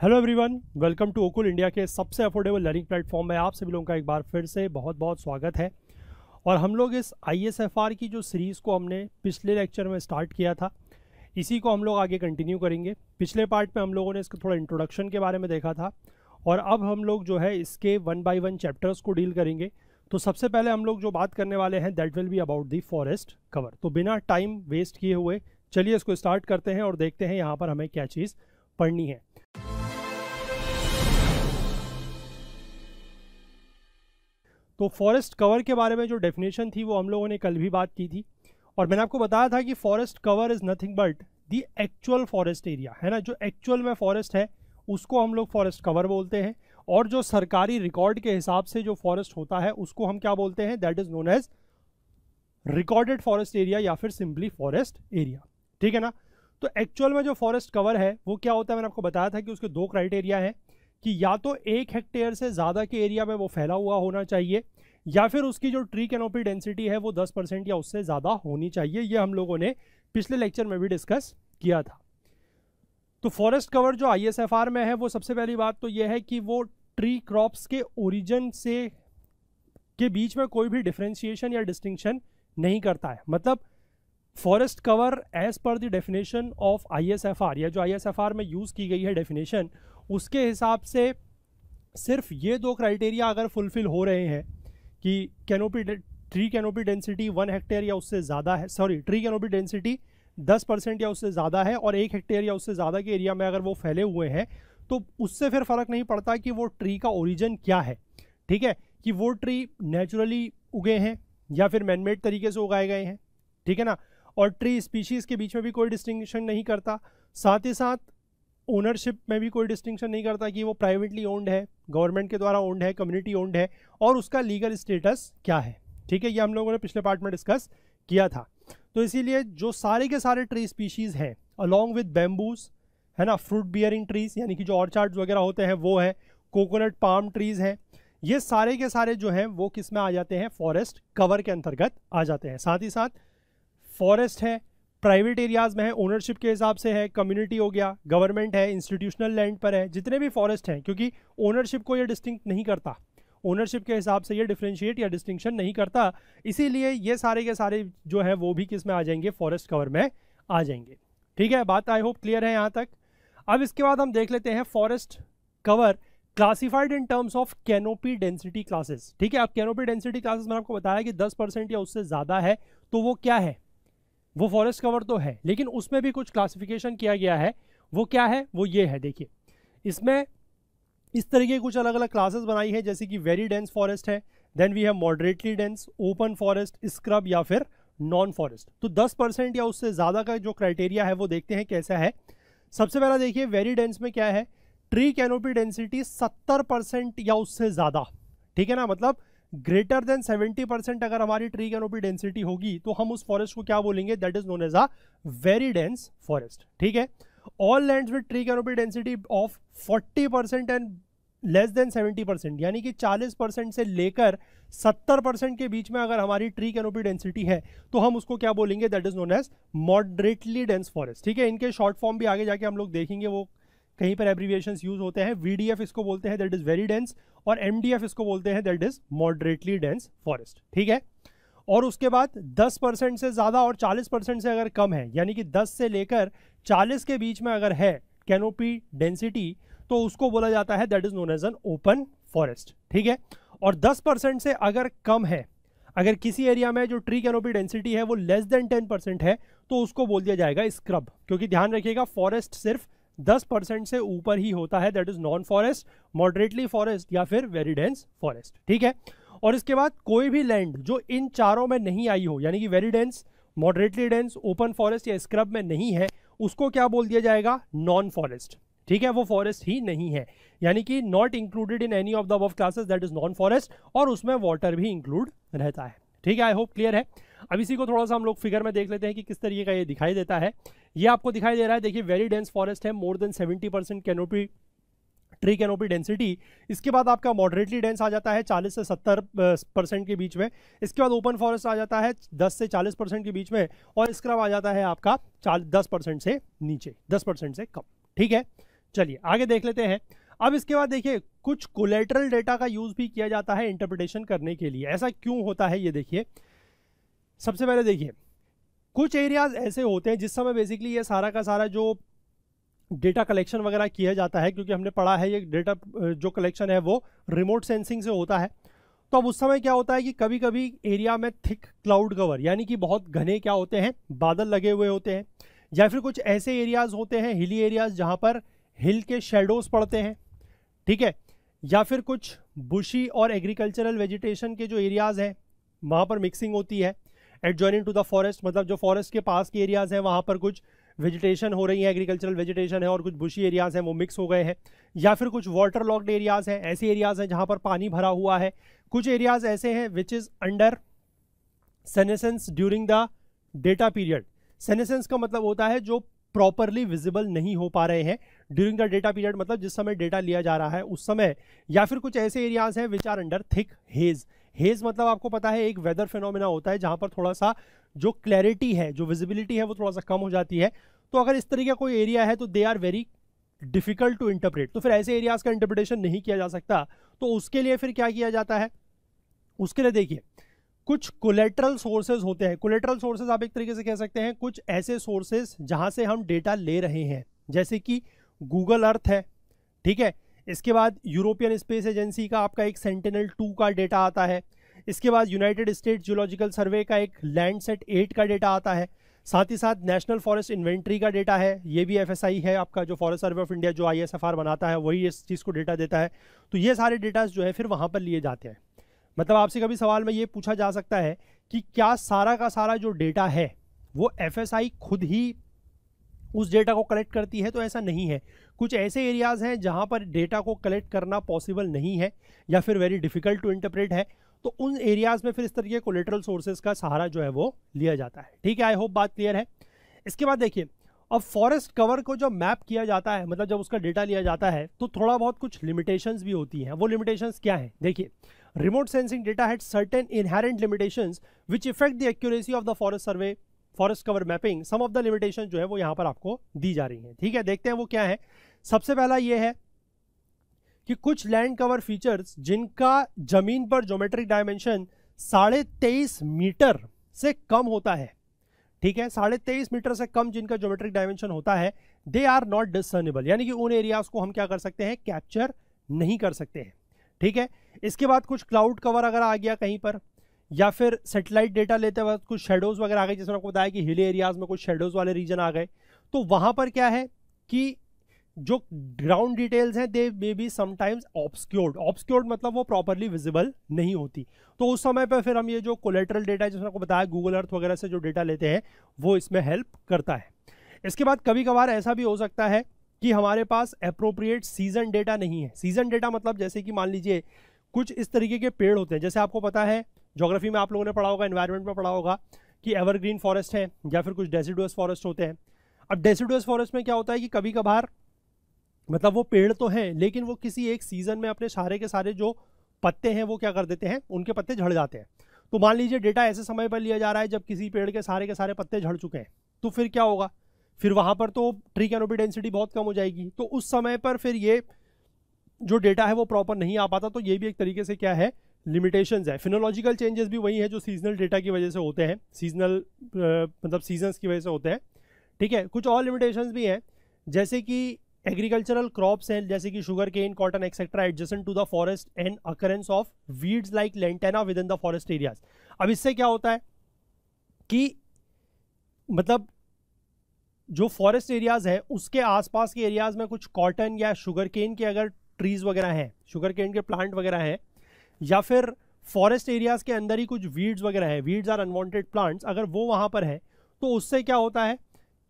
Hello everyone, welcome to Okul India के सबसे affordable learning platform में आप सभी लोगों का एक बार फिर से बहुत बहुत स्वागत है। और हम लोग इस ISFR की जो सीरीज़ को हमने पिछले लेक्चर में स्टार्ट किया था, इसी को हम लोग आगे कंटिन्यू करेंगे। पिछले पार्ट में हम लोगों ने इसका थोड़ा इंट्रोडक्शन के बारे में देखा था और अब हम लोग जो है इसके 1 बाय 1 चैप्टर्स को डील करेंगे। तो सबसे पहले हम लोग जो बात करने वाले हैं that will be about the forest cover. तो बिना टाइम वेस्ट किए हुए चलिए इसको स्टार्ट करते हैं और देखते हैं यहाँ पर हमें क्या चीज़ पढ़नी है। तो फॉरेस्ट कवर के बारे में जो डेफिनेशन थी वो हम लोगों ने कल भी बात की थी और मैंने आपको बताया था कि forest cover is nothing but the actual forest area, है ना। जो एक्चुअल में फॉरेस्ट है उसको हम लोग फॉरेस्ट कवर बोलते हैं और जो सरकारी रिकॉर्ड के हिसाब से जो फॉरेस्ट होता है उसको हम क्या बोलते हैं, that is known as recorded forest area या फिर सिंपली फॉरेस्ट एरिया, ठीक है ना। तो एक्चुअल में जो फॉरेस्ट कवर है वो क्या होता है, मैंने आपको बताया था कि उसके दो क्राइटेरिया हैं कि या तो 1 हेक्टेयर से ज़्यादा के एरिया में वो फैला हुआ होना चाहिए या फिर उसकी जो ट्री कैनोपी डेंसिटी है वो 10% या उससे ज़्यादा होनी चाहिए। ये हम लोगों ने पिछले लेक्चर में भी डिस्कस किया था। तो फॉरेस्ट कवर जो ISFR में है वो सबसे पहली बात तो ये है कि वो ट्री क्रॉप्स के ओरिजिन से के बीच में कोई भी डिफ्रेंशिएशन या डिस्टिंक्शन नहीं करता है। मतलब forest cover as per the definition of ISFR या जो ISFR में यूज़ की गई है डेफिनेशन, उसके हिसाब से सिर्फ ये दो क्राइटेरिया अगर फुलफिल हो रहे हैं कि ट्री कैनोपी डेंसिटी 1 हेक्टेयर या उससे ज़्यादा है, ट्री कैनोपी डेंसिटी 10% या उससे ज़्यादा है और 1 हेक्टेयर या उससे ज़्यादा के एरिया में अगर वो फैले हुए हैं तो उससे फिर फ़र्क नहीं पड़ता कि वो ट्री का ओरिजिन क्या है, ठीक है, कि वो ट्री नेचुरली उगे हैं या फिर मैनमेड तरीके से उगाए गए हैं, ठीक है ना। और ट्री स्पीशीज़ के बीच में भी कोई डिस्टिंक्शन नहीं करता, साथ ही साथ ओनरशिप में भी कोई डिस्टिंक्शन नहीं करता कि वो प्राइवेटली ओन्ड है, गवर्नमेंट के द्वारा ओन्ड है, कम्युनिटी ओन्ड है और उसका लीगल स्टेटस क्या है, ठीक है। ये हम लोगों ने पिछले पार्ट में डिस्कस किया था। तो इसीलिए जो सारे के सारे ट्री स्पीशीज़ हैं अलॉन्ग विद बैम्बूज, है ना, फ्रूट बियरिंग ट्रीज यानी कि जो ऑर्चार्ड्स वगैरह होते हैं वो है, कोकोनट पाम ट्रीज़ हैं, ये सारे के सारे जो हैं वो किस में आ जाते हैं, फॉरेस्ट कवर के अंतर्गत आ जाते हैं। साथ ही साथ फॉरेस्ट है, प्राइवेट एरियाज़ में है, ओनरशिप के हिसाब से है, कम्युनिटी हो गया, गवर्नमेंट है, इंस्टीट्यूशनल लैंड पर है, जितने भी फॉरेस्ट हैं, क्योंकि ओनरशिप को ये डिस्टिंक्ट नहीं करता, ओनरशिप के हिसाब से ये डिफ्रेंशिएट या डिस्टिंक्शन नहीं करता, इसीलिए ये सारे के सारे जो है वो भी किस में आ जाएंगे, फॉरेस्ट कवर में आ जाएंगे, ठीक है। बात आई होप क्लियर है यहाँ तक। अब इसके बाद हम देख लेते हैं forest cover classified in terms of canopy density classes, ठीक है। अब कैनोपी डेंसिटी क्लासेस मैंने आपको बताया कि 10% या उससे ज़्यादा है तो वो क्या है, वो फॉरेस्ट कवर तो है, लेकिन उसमें भी कुछ क्लासिफिकेशन किया गया है। वो क्या है, वो ये है, देखिए इसमें इस तरीके की कुछ अलग अलग क्लासेस बनाई है, जैसे कि वेरी डेंस फॉरेस्ट है, then we have moderately dense, open forest, scrub या फिर नॉन फॉरेस्ट। तो 10% या उससे ज़्यादा का जो क्राइटेरिया है वो देखते हैं कैसा है। सबसे पहला देखिए वेरी डेंस में क्या है, ट्री कैनोपी डेंसिटी 70% या उससे ज़्यादा, ठीक है ना। मतलब ग्रेटर देन 70% अगर हमारी ट्री कैनोपी डेंसिटी होगी तो हम उस फॉरेस्ट को क्या बोलेंगे, that is known as a very dense forest, ठीक है। All lands with tree canopy density of 40% and less than 70%, यानी कि 40% से लेकर 70% के बीच में अगर हमारी ट्री कैनोपी डेंसिटी है तो हम उसको क्या बोलेंगे, that is known as moderately dense forest, ठीक है। इनके शॉर्ट फॉर्म भी आगे जाके हम लोग देखेंगे, वो कहीं पर एब्रीविएशंस यूज होते हैं। VDF इसको बोलते हैं, दैट इज वेरी डेंस, और MDF इसको बोलते हैं, that is moderately dense forest, ठीक है। और उसके बाद 10% से ज़्यादा और 40% से अगर कम है, यानी कि 10 से लेकर 40 के बीच में अगर है कैनोपी डेंसिटी तो उसको बोला जाता है, that is known as an open forest, ठीक है। और 10% से अगर कम है, अगर किसी एरिया में जो ट्री कैनोपी डेंसिटी है वो लेस देन 10% है तो उसको बोल दिया जाएगा स्क्रब, क्योंकि ध्यान रखिएगा फॉरेस्ट सिर्फ 10% से ऊपर ही होता है, that is non forest, moderately forest या फिर वेरी डेंस फॉरेस्ट, ठीक है। और इसके बाद कोई भी लैंड जो इन चारों में नहीं आई हो, यानी कि very dense, moderately dense, open forest या स्क्रब में नहीं है, उसको क्या बोल दिया जाएगा, नॉन फॉरेस्ट, ठीक है। वो फॉरेस्ट ही नहीं है, यानी कि not included in any of the above classes, that is non forest, और उसमें वाटर भी इंक्लूड रहता है, ठीक है। आई होप क्लियर है। अब इसी को थोड़ा सा हम लोग फिगर में देख लेते हैं कि किस तरीके का ये दिखाई देता है। ये आपको दिखाई दे रहा है, देखिए वेरी डेंस फॉरेस्ट है, more than 70% canopy tree canopy density. इसके बाद आपका मॉडरेटली डेंस आ जाता है 40 से 70% के बीच में। इसके बाद ओपन फॉरेस्ट आ जाता है 10 से 40% के बीच में, और स्क्रब आ जाता है आपका 10% से नीचे, 10% से कम, ठीक है। चलिए आगे देख लेते हैं। अब इसके बाद देखिए कुछ कोलेटरल डेटा का यूज भी किया जाता है इंटरप्रिटेशन करने के लिए। ऐसा क्यों होता है ये देखिए। सबसे पहले देखिए कुछ एरियाज ऐसे होते हैं जिस समय बेसिकली ये सारा का सारा जो डेटा कलेक्शन वगैरह किया जाता है, क्योंकि हमने पढ़ा है ये डेटा जो कलेक्शन है वो रिमोट सेंसिंग से होता है। तो अब उस समय क्या होता है कि कभी कभी एरिया में थिक क्लाउड कवर यानी कि बहुत घने क्या होते हैं, बादल लगे हुए होते हैं, या फिर कुछ ऐसे एरियाज होते हैं हिली एरियाज जहां पर हिल के शेडोज पड़ते हैं, ठीक है, या फिर कुछ बुशी और एग्रीकल्चरल वेजिटेशन के जो एरियाज हैं वहां पर मिक्सिंग होती है। एडजॉइनिंग टू द फॉरेस्ट मतलब जो फॉरेस्ट के पास के एरियाज हैं वहां पर कुछ वेजिटेशन हो रही है, एग्रीकल्चरल वेजिटेशन है, और कुछ बुशी एरियाज हैं वो मिक्स हो गए हैं, या फिर कुछ वाटर लॉक्ड एरियाज हैं, ऐसे एरियाज हैं जहां पर पानी भरा हुआ है। कुछ एरियाज ऐसे हैं which is under senescence during the data period. Senescence का मतलब होता है जो प्रॉपरली विजिबल नहीं हो पा रहे हैं ड्यूरिंग द डेटा पीरियड, मतलब जिस समय डेटा लिया जा रहा है उस समय। या फिर कुछ ऐसे एरियाज हैं which are under thick hedge. Hedge मतलब आपको पता है एक वेदर फिनोमिना होता है जहां पर थोड़ा सा जो क्लैरिटी है, जो विजिबिलिटी है वो थोड़ा सा कम हो जाती है। तो अगर इस तरीके का कोई एरिया है तो they are very difficult to interpret, तो फिर ऐसे एरियाज का इंटरप्रिटेशन नहीं किया जा सकता। तो उसके लिए फिर क्या किया जाता है, उसके लिए देखिए कुछ कोलेटरल सोर्सेज होते हैं। कोलेटरल सोर्सेज आप एक तरीके से कह सकते हैं कुछ ऐसे सोर्सेज जहां से हम डेटा ले रहे हैं, जैसे कि गूगल अर्थ है, ठीक है, इसके बाद यूरोपियन स्पेस एजेंसी का आपका एक सेंटिनल-2 का डेटा आता है, इसके बाद यूनाइटेड स्टेट्स जियोलॉजिकल सर्वे का एक लैंडसेट 8 का डेटा आता है, साथ ही साथ नेशनल फॉरेस्ट इन्वेंट्री का डेटा है, ये भी एफएसआई है आपका, जो फॉरेस्ट सर्वे ऑफ इंडिया जो आईएसएफआर बनाता है वही इस चीज़ को डेटा देता है। तो ये सारे डेटा जो है फिर वहाँ पर लिए जाते हैं। मतलब आपसे कभी सवाल में ये पूछा जा सकता है कि क्या सारा का सारा जो डेटा है वो एफएसआई खुद ही उस डेटा को कलेक्ट करती है, तो ऐसा नहीं है। कुछ ऐसे एरियाज हैं जहां पर डेटा को कलेक्ट करना पॉसिबल नहीं है या फिर वेरी डिफिकल्ट टू इंटरप्रेट है, तो उन एरियाज में फिर इस तरीके कोलेटरल सोर्सेज का सहारा जो है वो लिया जाता है। ठीक है, आई होप बात क्लियर है। इसके बाद देखिए अब फॉरेस्ट कवर को जब मैप किया जाता है, मतलब जब उसका डेटा लिया जाता है, तो थोड़ा बहुत कुछ लिमिटेशंस भी होती हैं। वो लिमिटेशंस क्या हैं देखिए, remote sensing data had certain inherent limitations which effect the accuracy of the forest survey forest cover mapping. Some of the limitation जो है वो यहाँ पर आपको दी जा रही हैं। ठीक है, देखते हैं वो क्या है। सबसे पहला ये है कि कुछ लैंड कवर फीचर्स जिनका जमीन पर ज्योमेट्रिक डायमेंशन 23.5 मीटर से कम होता है, ठीक है, 23.5 मीटर से कम जिनका ज्योमेट्रिक डायमेंशन होता है, दे आर नॉट डिसर्नेबल, यानी कि उन एरियाज को हम क्या कर सकते हैं, कैप्चर नहीं कर सकते हैं। ठीक है, इसके बाद कुछ क्लाउड कवर अगर आ गया कहीं पर, या फिर सैटेलाइट डेटा लेते वक्त कुछ शेडोज वगैरह आ गए, जैसे आपको बताया कि हिली एरियाज में कुछ शेडोज वाले रीजन आ गए, तो वहां पर क्या है कि जो ग्राउंड डिटेल्स हैं they may be sometimes obscured. Obscured मतलब वो प्रॉपरली विजिबल नहीं होती। तो उस समय पर फिर हम ये जो कोलेटरल डेटा है, जिसमें आपको बताया गूगल अर्थ वगैरह से जो डेटा लेते हैं, वो इसमें हेल्प करता है। इसके बाद कभी कभार ऐसा भी हो सकता है कि हमारे पास एप्रोप्रिएट सीजन डेटा नहीं है। सीजन डेटा मतलब जैसे कि मान लीजिए कुछ इस तरीके के पेड़ होते हैं, जैसे आपको पता है ज्योग्राफी में आप लोगों ने पढ़ा होगा, एनवायरनमेंट में पढ़ा होगा कि एवरग्रीन फॉरेस्ट है या फिर कुछ डेसिडुअस फॉरेस्ट होते हैं। अब डेसिडुअस फॉरेस्ट में क्या होता है कि कभी कभार मतलब वो पेड़ तो हैं लेकिन वो किसी एक सीजन में अपने सारे के सारे जो पत्ते हैं वो क्या कर देते हैं, उनके पत्ते झड़ जाते हैं। तो मान लीजिए डेटा ऐसे समय पर लिया जा रहा है जब किसी पेड़ के सारे पत्ते झड़ चुके हैं, तो फिर क्या होगा, फिर वहाँ पर तो ट्री कैनोपी डेंसिटी बहुत कम हो जाएगी। तो उस समय पर फिर ये जो डेटा है वो प्रॉपर नहीं आ पाता। तो ये भी एक तरीके से क्या है, लिमिटेशंस है। फिनोलॉजिकल चेंजेस भी वही है जो सीजनल डेटा की वजह से होते हैं, सीजनल मतलब सीजन्स की वजह से होते हैं। ठीक है, कुछ और लिमिटेशंस भी हैं, जैसे कि एग्रीकल्चरल क्रॉप्स हैं जैसे कि sugarcane, cotton etcetera adjacent to the forest and occurrence of weeds like lantana within the forest areas. अब इससे क्या होता है कि मतलब जो फॉरेस्ट एरियाज है उसके आसपास के एरियाज में कुछ कॉटन या शुगर केन के अगर ट्रीज वगैरह हैं, शुगर केन के प्लांट वगैरह हैं, या फिर फॉरेस्ट एरियाज के अंदर ही कुछ वीड्स वगैरह है, वीड्स आर अनवांटेड प्लांट्स, अगर वो वहां पर है तो उससे क्या होता है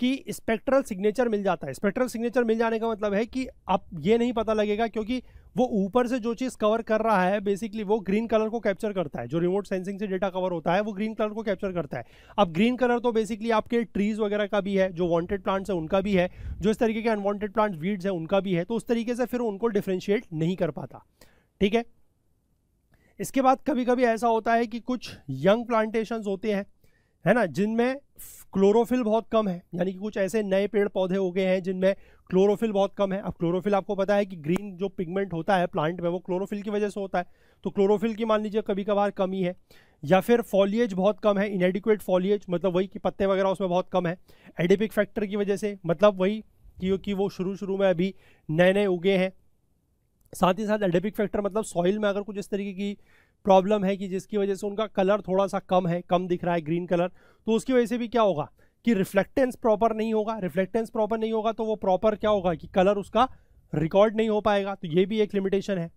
कि स्पेक्ट्रल सिग्नेचर मिल जाता है। स्पेक्ट्रल सिग्नेचर मिल जाने का मतलब है कि अब ये नहीं पता लगेगा, क्योंकि वो ऊपर से जो चीज़ कवर कर रहा है बेसिकली वो ग्रीन कलर को कैप्चर करता है। जो रिमोट सेंसिंग से डेटा कवर होता है वो ग्रीन कलर को कैप्चर करता है। अब ग्रीन कलर तो बेसिकली आपके ट्रीज वगैरह का भी है, जो वांटेड प्लांट्स है उनका भी है, जो इस तरीके के अनवांटेड प्लांट्स वीड्स है उनका भी है। तो उस तरीके से फिर उनको डिफ्रेंशिएट नहीं कर पाता। ठीक है, इसके बाद कभी कभी ऐसा होता है कि कुछ यंग प्लांटेशंस होते हैं है ना, जिनमें क्लोरोफिल बहुत कम है, यानी कि कुछ ऐसे नए पेड़ पौधे हो गए हैं जिनमें क्लोरोफिल बहुत कम है। अब क्लोरोफिल आपको पता है कि ग्रीन जो पिगमेंट होता है प्लांट में वो क्लोरोफिल की वजह से होता है, तो क्लोरोफिल की मान लीजिए कभी कभार कमी है। या फिर फॉलिएज बहुत कम है, इनएडिक्वेट फॉलिएज, मतलब वही कि पत्ते वगैरह उसमें बहुत कम है एडिपिक फैक्टर की वजह से, मतलब वही कि वो शुरू में अभी नए नए उगे हैं। साथ ही साथ एडिपिक फैक्टर मतलब सॉइल में अगर कुछ इस तरीके की प्रॉब्लम है कि जिसकी वजह से उनका कलर थोड़ा सा कम है, कम दिख रहा है ग्रीन कलर, तो उसकी वजह से भी क्या होगा कि रिफ्लेक्टेंस प्रॉपर नहीं होगा। रिफ्लेक्टेंस प्रॉपर नहीं होगा तो वो प्रॉपर क्या होगा कि कलर उसका रिकॉर्ड नहीं हो पाएगा, तो ये भी एक लिमिटेशन है।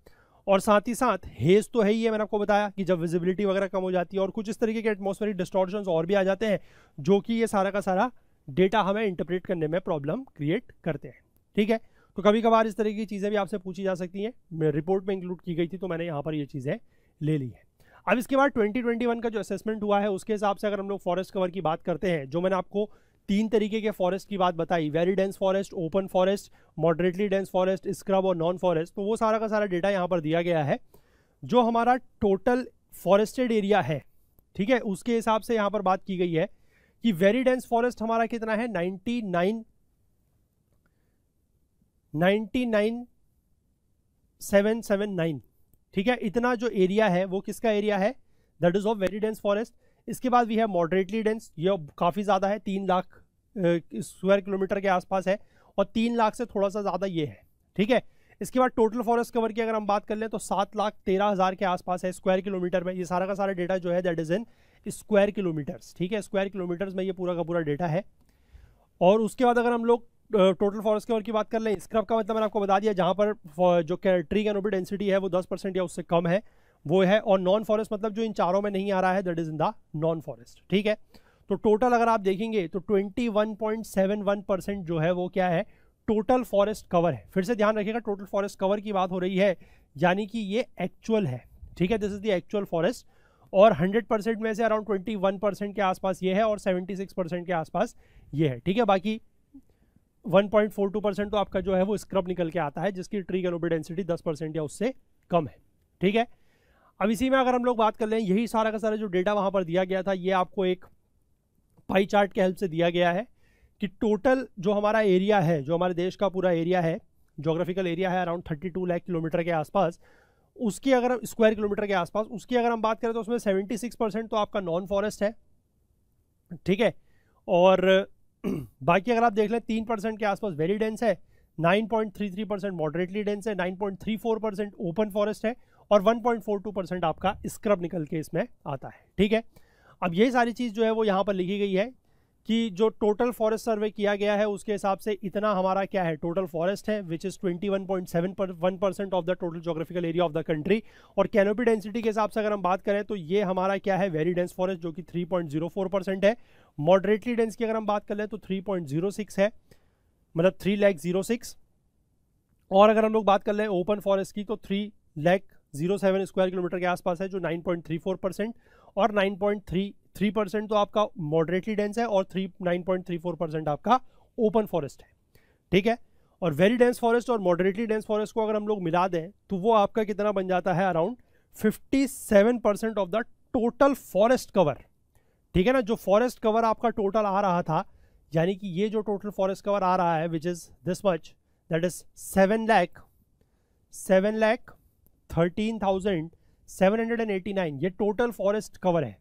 और साथ ही साथ हेज तो है ही है, मैंने आपको बताया कि जब विजिबिलिटी वगैरह कम हो जाती है और कुछ इस तरीके के एटमॉस्फेरिक डिस्टॉर्शंस और भी आ जाते हैं जो कि ये सारा का सारा डेटा हमें इंटरप्रेट करने में प्रॉब्लम क्रिएट करते हैं। ठीक है, तो कभी कभार इस तरह की चीज़ें भी आपसे पूछी जा सकती हैं, रिपोर्ट में इंक्लूड की गई थी तो मैंने यहाँ पर ये चीज़ें ले ली है। अब इसके बाद 2021 का जो असेसमेंट हुआ है उसके हिसाब से अगर हम लोग फॉरेस्ट कवर की बात करते हैं, जो मैंने आपको 3 तरीके के फॉरेस्ट की बात बताई, very dense forest, open forest, moderately dense forest, scrub और नॉन फॉरेस्ट, तो वो सारा का सारा डेटा यहाँ पर दिया गया है। जो हमारा टोटल फॉरेस्टेड एरिया है, ठीक है, उसके हिसाब से यहाँ पर बात की गई है कि वेरी डेंस फॉरेस्ट हमारा कितना है 99,779, ठीक है, इतना जो एरिया है वो किसका एरिया है, that is of very dense forest. इसके बाद भी है मॉडरेटली डेंस, ये काफ़ी ज़्यादा है, 3 लाख स्क्वायर किलोमीटर के आसपास है, और 3 लाख से थोड़ा सा ज़्यादा ये है। ठीक है, इसके बाद टोटल फॉरेस्ट कवर की अगर हम बात कर लें तो 7,13,000 के आसपास है स्क्वायर किलोमीटर में। ये सारा का सारा डेटा जो है that is in square kilometres. ठीक है, स्क्वायर किलोमीटर्स में ये पूरा का पूरा डेटा है। और उसके बाद अगर हम लोग टोटल फॉरेस्ट कवर की बात कर लें, स्क्रब का मतलब मैंने आपको बता दिया, जहाँ पर जो ट्री कैनोपी डेंसिटी है वो 10% या उससे कम है वो है। और नॉन फॉरेस्ट मतलब जो इन चारों में नहीं आ रहा है that is in the non forest. ठीक है, तो टोटल अगर आप देखेंगे तो 21.71% जो है वो क्या है, टोटल फॉरेस्ट कवर है। फिर से ध्यान रखिएगा, टोटल फॉरेस्ट कवर की बात हो रही है, यानी कि ये एक्चुअल है। ठीक है, this is the actual forest, और 100% में से अराउंड 21% के आसपास ये है और 76% के आसपास ये है। ठीक है, बाकी 1.42% तो आपका जो है वो स्क्रब निकल के आता है, जिसकी ट्री कैनोपी डेंसिटी 10% या उससे कम है। ठीक है, अब इसी में अगर हम लोग बात कर लें, यही सारा का सारा जो डेटा वहाँ पर दिया गया था, ये आपको एक पाई चार्ट के हेल्प से दिया गया है कि टोटल जो हमारा एरिया है, जो हमारे देश का पूरा एरिया है, जोग्राफिकल एरिया है अराउंड 32 लाख किलोमीटर के आसपास, उसकी अगर स्क्वायर किलोमीटर के आसपास, उसकी अगर हम बात करें तो उसमें 76% तो आपका नॉन फॉरेस्ट है। ठीक है, और बाकी अगर आप देख लें 3% के आसपास वेरी डेंस है, 9.33% मॉडरेटली डेंस है, 9.34% ओपन फॉरेस्ट है, और 1.42% आपका स्क्रब निकल के इसमें आता है। ठीक है, अब ये सारी चीज़ जो है वो यहाँ पर लिखी गई है कि जो टोटल फॉरेस्ट सर्वे किया गया है उसके हिसाब से इतना हमारा क्या है, टोटल फॉरेस्ट है, which is 21.71% of the total geographical area of the country. और कैनोपी डेंसिटी के हिसाब से अगर हम बात करें तो ये हमारा क्या है, वेरी डेंस फॉरेस्ट जो कि 3.04% है। मॉडरेटली डेंस की अगर हम बात कर लें तो 3.06 है, मतलब 3,06,000। और अगर हम लोग बात कर लें ओपन फॉरेस्ट की तो 3,07,000 स्क्वायर किलोमीटर के आसपास है, जो 9.34%, और 9.33% तो आपका मॉडरेटली डेंस है, और 9.34% आपका ओपन फॉरेस्ट है। ठीक है, और वेरी डेंस फॉरेस्ट और मॉडरेटली डेंस फॉरेस्ट को अगर हम लोग मिला दें तो वो आपका कितना बन जाता है, around 57% of the total forest cover. ठीक है ना, जो फॉरेस्ट कवर आपका टोटल आ रहा था, यानी कि ये जो टोटल फॉरेस्ट कवर आ रहा है which is this much, that is 7,13,789, ये टोटल फॉरेस्ट कवर है।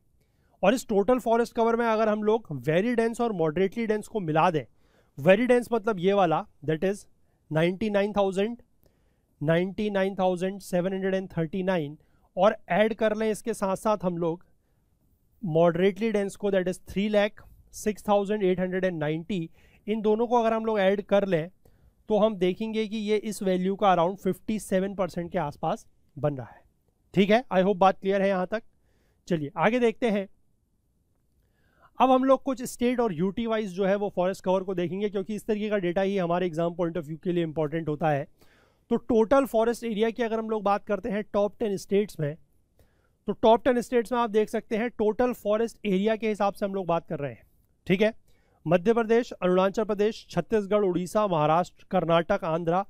और इस टोटल फॉरेस्ट कवर में अगर हम लोग वेरी डेंस और मॉडरेटली डेंस को मिला दें, वेरी डेंस मतलब ये वाला दैट इज 99,739, और ऐड कर लें इसके साथ साथ हम लोग मॉडरेटली डेंस को, दैट इज 3,06,890। इन दोनों को अगर हम लोग ऐड कर लें तो हम देखेंगे कि ये इस वैल्यू का अराउंड 57% के आसपास बन रहा है। ठीक है, आई होप बात क्लियर है यहाँ तक। चलिए आगे देखते हैं। अब हम लोग कुछ स्टेट और यूटी वाइज जो है वो फॉरेस्ट कवर को देखेंगे, क्योंकि इस तरीके का डेटा ही हमारे एग्जाम पॉइंट ऑफ व्यू के लिए इंपॉर्टेंट होता है। तो टोटल फॉरेस्ट एरिया की अगर हम लोग बात करते हैं टॉप 10 स्टेट्स में, तो टॉप 10 स्टेट्स में आप देख सकते हैं टोटल फॉरेस्ट एरिया के हिसाब से हम लोग बात कर रहे हैं। ठीक है, मध्य प्रदेश, अरुणाचल प्रदेश, छत्तीसगढ़, उड़ीसा, महाराष्ट्र, कर्नाटक, आंध्रा,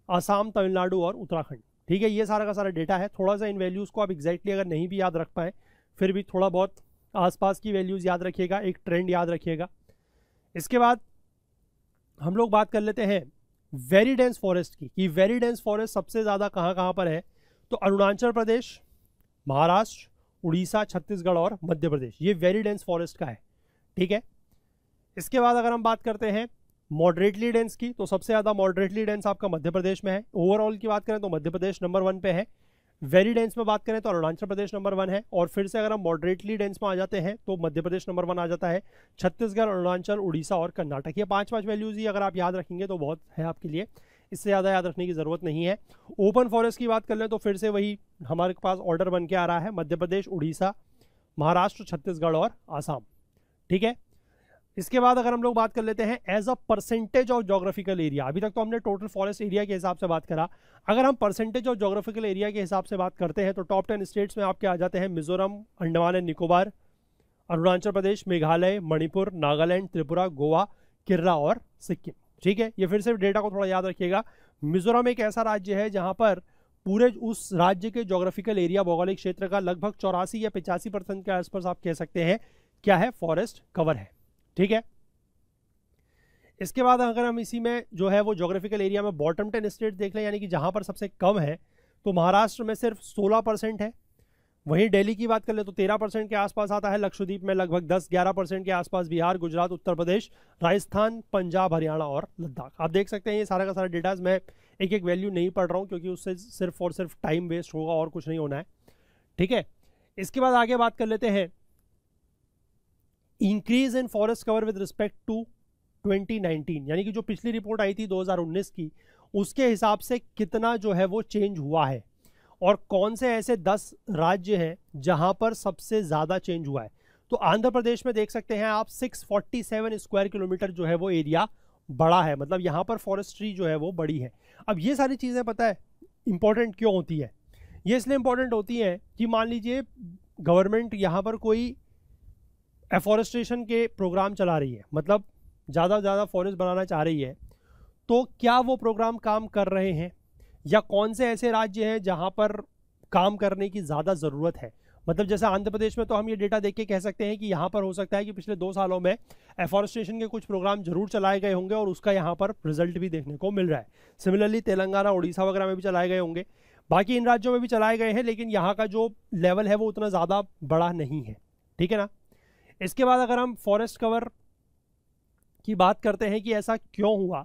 आसाम, तमिलनाडु और उत्तराखंड। ठीक है, ये सारा का सारा डेटा है। थोड़ा सा इन वैल्यूज़ को आप एग्जैक्टली अगर नहीं भी याद रख पाए, फिर भी थोड़ा बहुत आसपास की वैल्यूज़ याद रखिएगा, एक ट्रेंड याद रखिएगा। इसके बाद हम लोग बात कर लेते हैं वेरी डेंस फॉरेस्ट की, कि वेरी डेंस फॉरेस्ट सबसे ज़्यादा कहाँ कहाँ पर है। तो अरुणाचल प्रदेश, महाराष्ट्र, उड़ीसा, छत्तीसगढ़ और मध्य प्रदेश, ये वेरी डेंस फॉरेस्ट का है, ठीक है। इसके बाद अगर हम बात करते हैं मॉडरेटली डेंस की, तो सबसे ज़्यादा मॉडरेटली डेंस आपका मध्य प्रदेश में है। ओवरऑल की बात करें तो मध्य प्रदेश नंबर 1 पे है। वेरी डेंस में बात करें तो अरुणाचल प्रदेश नंबर 1 है। और फिर से अगर हम मॉडरेटली डेंस में आ जाते हैं तो मध्य प्रदेश नंबर 1 आ जाता है, छत्तीसगढ़, अरुणाचल, उड़ीसा और कर्नाटक। ये 5 वैल्यूज़ ही अगर आप याद रखेंगे तो बहुत है आपके लिए, इससे ज़्यादा याद रखने की ज़रूरत नहीं है। ओपन फॉरेस्ट की बात कर लें तो फिर से वही हमारे पास ऑर्डर बन के आ रहा है, मध्य प्रदेश, उड़ीसा, महाराष्ट्र, छत्तीसगढ़ और आसाम, ठीक है। इसके बाद अगर हम लोग बात कर लेते हैं as a percentage of geographical area, अभी तक तो हमने टोटल फॉरेस्ट एरिया के हिसाब से बात करा, अगर हम परसेंटेज ऑफ जोग्राफिकल एरिया के हिसाब से बात करते हैं तो टॉप 10 स्टेट्स में आपके आ जाते हैं मिजोरम, अंडमान एंड निकोबार, अरुणाचल प्रदेश, मेघालय, मणिपुर, नागालैंड, त्रिपुरा, गोवा, केरला और सिक्किम, ठीक है। ये फिर से डेटा को थोड़ा याद रखिएगा। मिजोरम एक ऐसा राज्य है जहां पर पूरे उस राज्य के जोग्राफिकल एरिया, भौगोलिक क्षेत्र का लगभग 84 या 85% के आसपास आप कह सकते हैं क्या है, फॉरेस्ट कवर है, ठीक है। इसके बाद अगर हम इसी में जो है वो जोग्राफिकल एरिया में बॉटम 10 स्टेट देख लें, यानी कि जहां पर सबसे कम है, तो महाराष्ट्र में सिर्फ 16% है। वहीं दिल्ली की बात कर ले तो 13% के आसपास आता है, लक्षद्वीप में लगभग 10-11% के आसपास, बिहार, गुजरात, उत्तर प्रदेश, राजस्थान, पंजाब, हरियाणा और लद्दाख। आप देख सकते हैं ये सारा का सारा डेटाज, मैं एक एक वैल्यू नहीं पढ़ रहा हूँ क्योंकि उससे सिर्फ और सिर्फ टाइम वेस्ट होगा और कुछ नहीं होना है, ठीक है। इसके बाद आगे बात कर लेते हैं increase in forest cover with respect to 2019, यानी कि जो पिछली रिपोर्ट आई थी 2019 की, उसके हिसाब से कितना जो है वो चेंज हुआ है और कौन से ऐसे 10 राज्य हैं जहां पर सबसे ज़्यादा चेंज हुआ है। तो आंध्र प्रदेश में देख सकते हैं आप 647 स्क्वायर किलोमीटर जो है वो एरिया बड़ा है, मतलब यहाँ पर फॉरेस्ट्री जो है वो बड़ी है। अब ये सारी चीज़ें पता है इंपॉर्टेंट क्यों होती है, ये इसलिए इंपॉर्टेंट होती है कि मान लीजिए गवर्नमेंट यहाँ पर कोई एफॉरेस्ट्रेशन के प्रोग्राम चला रही है, मतलब ज़्यादा से ज़्यादा फॉरेस्ट बनाना चाह रही है, तो क्या वो प्रोग्राम काम कर रहे हैं या कौन से ऐसे राज्य हैं जहां पर काम करने की ज़्यादा ज़रूरत है। मतलब जैसे आंध्र प्रदेश में तो हम ये डेटा देख के कह सकते हैं कि यहाँ पर हो सकता है कि पिछले 2 सालों में एफॉरेस्ट्रेशन के कुछ प्रोग्राम जरूर चलाए गए होंगे और उसका यहाँ पर रिजल्ट भी देखने को मिल रहा है। सिमिलरली तेलंगाना, उड़ीसा वगैरह में भी चलाए गए होंगे, बाकी इन राज्यों में भी चलाए गए हैं, लेकिन यहाँ का जो लेवल है वो उतना ज़्यादा बड़ा नहीं है, ठीक है ना। इसके बाद अगर हम फॉरेस्ट कवर की बात करते हैं कि ऐसा क्यों हुआ,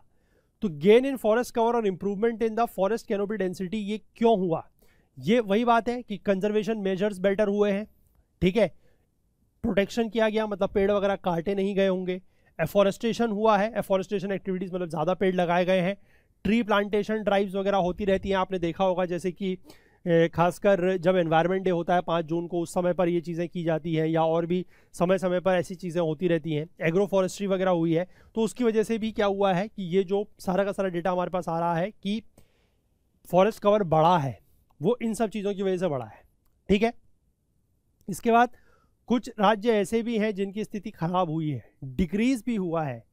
तो गेन इन फॉरेस्ट कवर और improvement in the forest canopy density, ये क्यों हुआ, ये वही बात है कि कंजर्वेशन मेजर्स बेटर हुए हैं, ठीक है, प्रोटेक्शन किया गया, मतलब पेड़ वगैरह काटे नहीं गए होंगे, एफॉरेस्टेशन हुआ है, एफॉरेस्टेशन एक्टिविटीज़ मतलब ज़्यादा पेड़ लगाए गए हैं, ट्री प्लांटेशन ड्राइव्स वगैरह होती रहती हैं, आपने देखा होगा जैसे कि खासकर जब एनवायरनमेंट डे होता है 5 जून को, उस समय पर ये चीज़ें की जाती हैं, या और भी समय समय पर ऐसी चीज़ें होती रहती हैं। एग्रो फॉरेस्ट्री वगैरह हुई है, तो उसकी वजह से भी क्या हुआ है कि ये जो सारा का सारा डेटा हमारे पास आ रहा है कि फॉरेस्ट कवर बढ़ा है, वो इन सब चीज़ों की वजह से बढ़ा है, ठीक है। इसके बाद कुछ राज्य ऐसे भी हैं जिनकी स्थिति खराब हुई है, डिक्रीज भी हुआ है,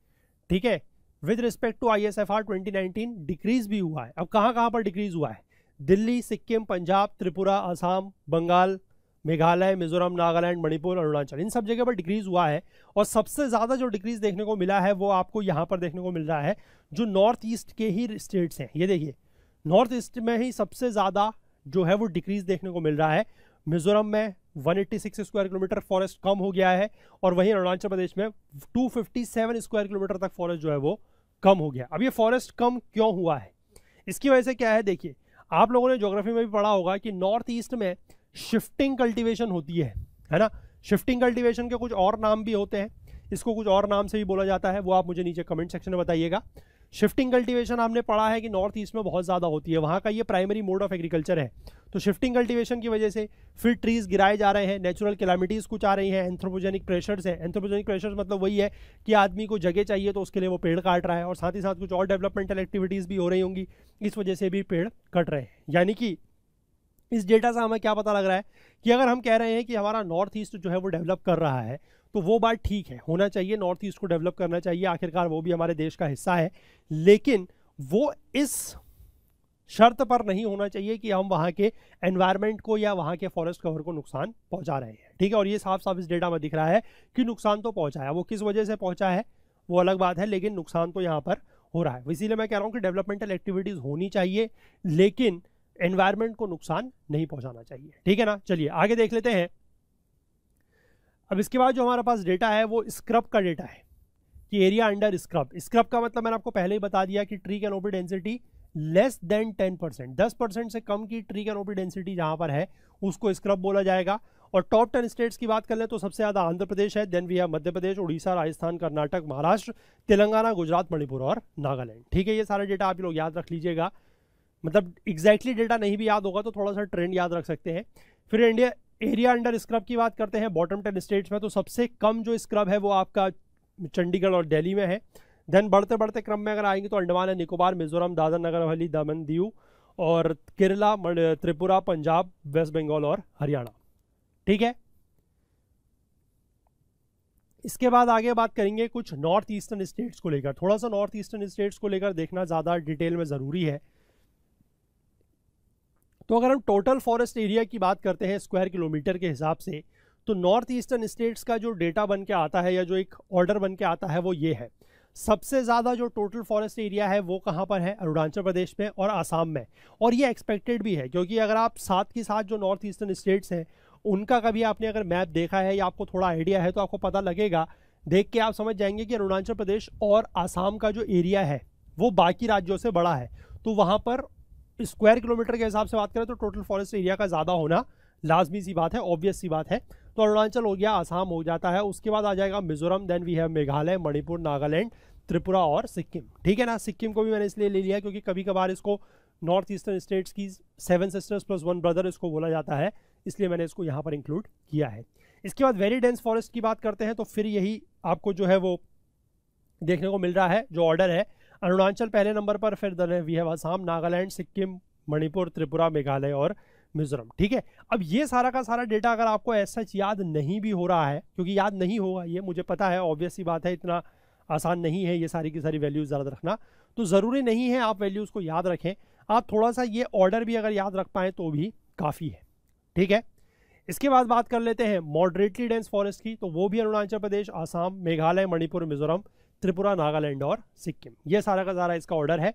ठीक है, with respect to ISFR 2019 decrease भी हुआ है। अब कहाँ कहाँ पर डिक्रीज हुआ है, दिल्ली, सिक्किम, पंजाब, त्रिपुरा, असम, बंगाल, मेघालय, मिजोरम, नागालैंड, मणिपुर, अरुणाचल, इन सब जगह पर डिक्रीज हुआ है। और सबसे ज़्यादा जो डिक्रीज देखने को मिला है वो आपको यहाँ पर देखने को मिल रहा है, जो नॉर्थ ईस्ट के ही स्टेट्स हैं। ये देखिए नॉर्थ ईस्ट में ही सबसे ज़्यादा जो है वो डिक्रीज देखने को मिल रहा है। मिजोरम में 186 स्क्वायर किलोमीटर फॉरेस्ट कम हो गया है, और वहीं अरुणाचल प्रदेश में 257 स्क्वायर किलोमीटर तक फॉरेस्ट जो है वो कम हो गया। अब ये फॉरेस्ट कम क्यों हुआ है, इसकी वजह से क्या है, देखिए आप लोगों ने ज्योग्राफी में भी पढ़ा होगा कि नॉर्थ ईस्ट में शिफ्टिंग कल्टीवेशन होती है ना। शिफ्टिंग कल्टीवेशन के कुछ और नाम भी होते हैं, इसको कुछ और नाम से भी बोला जाता है, वो आप मुझे नीचे कमेंट सेक्शन में बताइएगा। शिफ्टिंग कल्टीवेशन हमने पढ़ा है कि नॉर्थ ईस्ट में बहुत ज़्यादा होती है, वहाँ का ये प्राइमरी मोड ऑफ एग्रीकल्चर है। तो शिफ्टिंग कल्टीवेशन की वजह से फिर ट्रीज गिराए जा रहे हैं, नेचुरल कैलामिटीज़ कुछ आ रही हैं, एंथ्रोपोजेनिक प्रेशर्स हैं। एंथ्रोपोजेनिक प्रेशर्स मतलब वही है कि आदमी को जगह चाहिए तो उसके लिए वो पेड़ काट रहा है, और साथ ही साथ कुछ और डेवलपमेंटल एक्टिविटीज़ भी हो रही होंगी, इस वजह से भी पेड़ कट रहे हैं। यानी कि इस डेटा से हमें क्या पता लग रहा है कि अगर हम कह रहे हैं कि हमारा नॉर्थ ईस्ट जो है वो डेवलप कर रहा है, तो वो बात ठीक है, होना चाहिए, नॉर्थ ईस्ट को डेवलप करना चाहिए, आखिरकार वो भी हमारे देश का हिस्सा है, लेकिन वो इस शर्त पर नहीं होना चाहिए कि हम वहाँ के एनवायरनमेंट को या वहाँ के फॉरेस्ट कवर को नुकसान पहुँचा रहे हैं। ठीक है, और ये साफ साफ इस डेटा में दिख रहा है कि नुकसान तो पहुँचा है, वो किस वजह से पहुँचा है वो अलग बात है, लेकिन नुकसान तो यहाँ पर हो रहा है। इसीलिए मैं कह रहा हूँ कि डेवलपमेंटल एक्टिविटीज़ होनी चाहिए लेकिन एनवायरनमेंट को नुकसान नहीं पहुँचाना चाहिए। ठीक है ना, चलिए आगे देख लेते हैं। अब इसके बाद जो हमारे पास डेटा है वो स्क्रब का डेटा है कि एरिया अंडर स्क्रब। स्क्रब का मतलब मैंने आपको पहले ही बता दिया कि tree canopy density less than 10%, 10% से कम की ट्री कैनोपी डेंसिटी जहां पर है उसको स्क्रब बोला जाएगा। और टॉप 10 स्टेट्स की बात कर लें तो सबसे ज़्यादा आंध्र प्रदेश है, then we have Madhya Pradesh, Orissa, Rajasthan, Karnataka, Maharashtra, Telangana, Gujarat, Manipur और नागालैंड। ठीक है, ये सारे डेटा आप लोग याद रख लीजिएगा, मतलब एग्जैक्टली डेटा नहीं भी याद होगा तो थोड़ा सा ट्रेंड याद रख सकते हैं। फिर इंडिया एरिया अंडर स्क्रब की बात करते हैं बॉटम 10 स्टेट्स में, तो सबसे कम जो स्क्रब है वो आपका चंडीगढ़ और दिल्ली में है। देन बढ़ते बढ़ते क्रम में अगर आएंगे तो अंडमान एंड निकोबार, मिजोरम, दादर नगर हवेली, दमन दीव और केरला, त्रिपुरा, पंजाब, वेस्ट बंगाल और हरियाणा। ठीक है, इसके बाद आगे बात करेंगे कुछ नॉर्थ ईस्टर्न स्टेट्स को लेकर। थोड़ा सा नॉर्थ ईस्टर्न स्टेट्स को लेकर देखना ज़्यादा डिटेल में ज़रूरी है। तो अगर हम टोटल फॉरेस्ट एरिया की बात करते हैं स्क्वायर किलोमीटर के हिसाब से, तो नॉर्थ ईस्टर्न स्टेट्स का जो डेटा बन के आता है या जो एक ऑर्डर बन के आता है वो ये है। सबसे ज़्यादा जो टोटल फॉरेस्ट एरिया है वो कहाँ पर है? अरुणाचल प्रदेश में और आसाम में। और ये एक्सपेक्टेड भी है क्योंकि अगर आप साथ के साथ जो नॉर्थ ईस्टर्न स्टेट्स हैं उनका कभी आपने अगर मैप देखा है या आपको थोड़ा आइडिया है तो आपको पता लगेगा, देख के आप समझ जाएंगे कि अरुणाचल प्रदेश और आसाम का जो एरिया है वो बाकी राज्यों से बड़ा है। तो वहाँ पर स्क्वायर किलोमीटर के हिसाब से बात करें तो टोटल फॉरेस्ट एरिया का ज़्यादा होना लाजमी सी बात है, ऑब्वियस सी बात है। तो अरुणाचल हो गया, आसाम हो जाता है, उसके बाद आ जाएगा Mizoram, then we have Meghalaya, Manipur, Nagaland, Tripura और सिक्किम। ठीक है ना, सिक्किम को भी मैंने इसलिए ले लिया क्योंकि कभी कभार इसको नॉर्थ ईस्टर्न स्टेट्स की 7 सिस्टर्स प्लस 1 ब्रदर इसको बोला जाता है, इसलिए मैंने इसको यहाँ पर इंक्लूड किया है। इसके बाद वेरी डेंस फॉरेस्ट की बात करते हैं तो फिर यही आपको जो है वो देखने को मिल रहा है जो ऑर्डर है। अरुणाचल पहले नंबर पर, फिर वी हैव आसाम, नागालैंड, सिक्किम, मणिपुर, त्रिपुरा, मेघालय और मिजोरम। ठीक है, अब ये सारा का सारा डेटा अगर आपको ऐसा याद नहीं भी हो रहा है, क्योंकि याद नहीं होगा ये मुझे पता है, ऑब्वियस सी बात है, इतना आसान नहीं है ये सारी की सारी वैल्यूज़ याद रखना, तो ज़रूरी नहीं है आप वैल्यूज़ को याद रखें, आप थोड़ा सा ये ऑर्डर भी अगर याद रख पाएँ तो भी काफ़ी है। ठीक है, इसके बाद बात कर लेते हैं मॉडरेटली डेंस फॉरेस्ट की, तो वो भी अरुणाचल प्रदेश, आसाम, मेघालय, मणिपुर, मिजोरम, त्रिपुरा, नागालैंड और सिक्किम, ये सारा का सारा इसका ऑर्डर है।